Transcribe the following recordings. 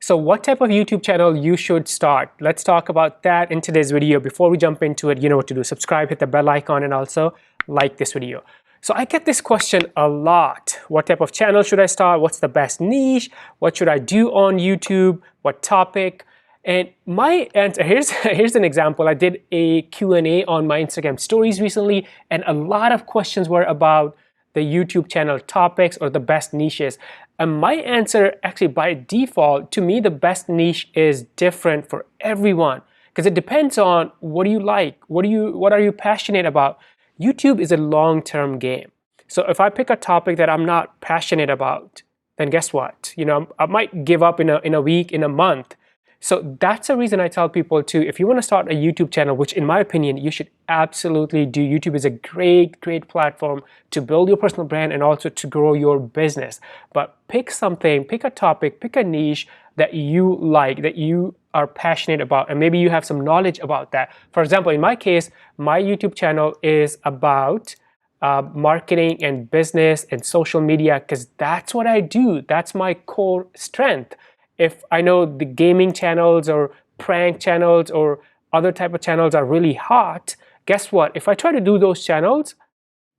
So what type of YouTube channel you should start? Let's talk about that in today's video. Before we jump into it, you know what to do. Subscribe, hit the bell icon, and also like this video. So I get this question a lot. What type of channel should I start? What's the best niche? What should I do on YouTube? What topic? And my answer, here's an example. I did a Q&A on my Instagram stories recently, and a lot of questions were about the YouTube channel topics or the best niches. And my answer, actually by default, to me the best niche is different for everyone, because it depends on what do you like, what are you passionate about. YouTube is a long-term game. So if I pick a topic that I'm not passionate about, then guess what? You know, I might give up in a week, in a month. So that's the reason I tell people to, if you want to start a YouTube channel, which in my opinion, you should absolutely do. YouTube is a great platform to build your personal brand and also to grow your business. But pick something, pick a topic, pick a niche that you like, that you are passionate about, and maybe you have some knowledge about that. For example, in my case, my YouTube channel is about marketing and business and social media, because that's what I do. That's my core strength. If I know the gaming channels or prank channels or other type of channels are really hot, guess what? If I try to do those channels,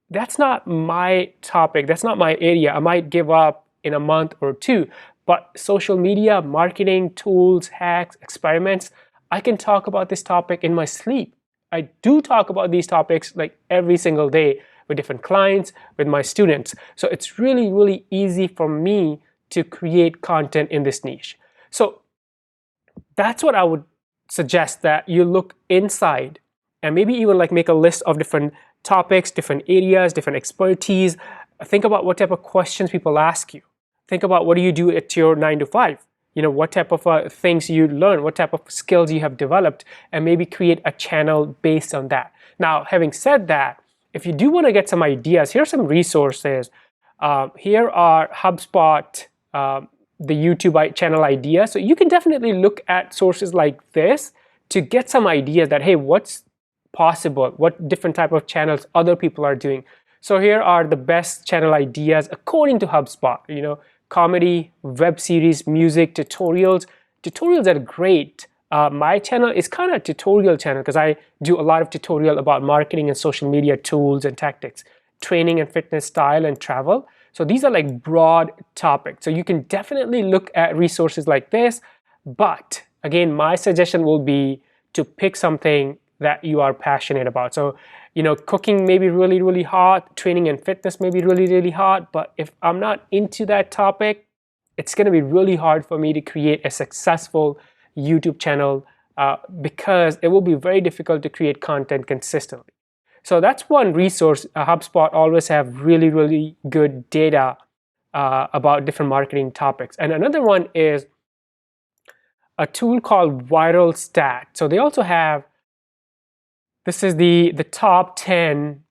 that's not my topic, that's not my area. I might give up in a month or two. But social media, marketing, tools, hacks, experiments, I can talk about this topic in my sleep. I do talk about these topics like every single day with different clients, with my students. So it's really easy for me to create content in this niche. So that's what I would suggest, that you look inside and maybe even like make a list of different topics, different areas, different expertise. Think about what type of questions people ask you. Think about what do you do at your 9 to 5? You know, what type of things you learn, what type of skills you have developed, and maybe create a channel based on that. Now, having said that, if you do want to get some ideas, here are some resources. Here are HubSpot, the YouTube channel idea. So you can definitely look at sources like this to get some idea that, hey, what's possible, what different type of channels other people are doing. So here are the best channel ideas according to HubSpot. You know, comedy, web series, music, tutorials. Tutorials are great. My channel is kind of a tutorial channel because I do a lot of tutorial about marketing and social media tools and tactics, training and fitness, style and travel. So these are like broad topics. So you can definitely look at resources like this. But again, my suggestion will be to pick something that you are passionate about. So, you know, cooking may be really hot, training and fitness may be really hot, but if I'm not into that topic, it's going to be really hard for me to create a successful YouTube channel because it will be very difficult to create content consistently. So that's one resource. HubSpot always have really good data about different marketing topics. And another one is a tool called Viral Stat. So they also have, this is the top 10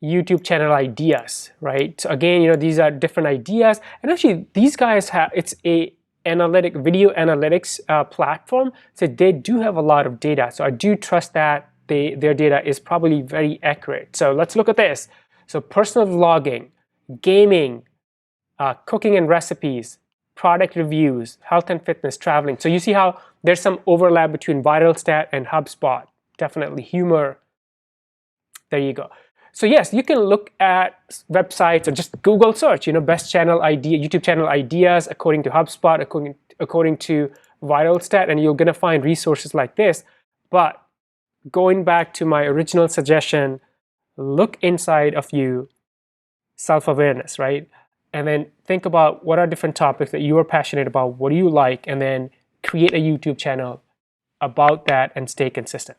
YouTube channel ideas, right? So again, you know, these are different ideas. And actually these guys have, it's a video analytics platform. So they do have a lot of data. So I do trust that their data is probably very accurate. So let's look at this. So personal vlogging, gaming, cooking and recipes, product reviews, health and fitness, traveling. So you see how there's some overlap between Viral Stat and HubSpot. Definitely humor. There you go. So yes, you can look at websites or just Google search, you know, best channel idea, YouTube channel ideas according to HubSpot, according to Viral Stat, and you're gonna find resources like this. But going back to my original suggestion, look inside of you, self-awareness, right? And then think about what are different topics that you are passionate about, what do you like, and then create a YouTube channel about that and stay consistent.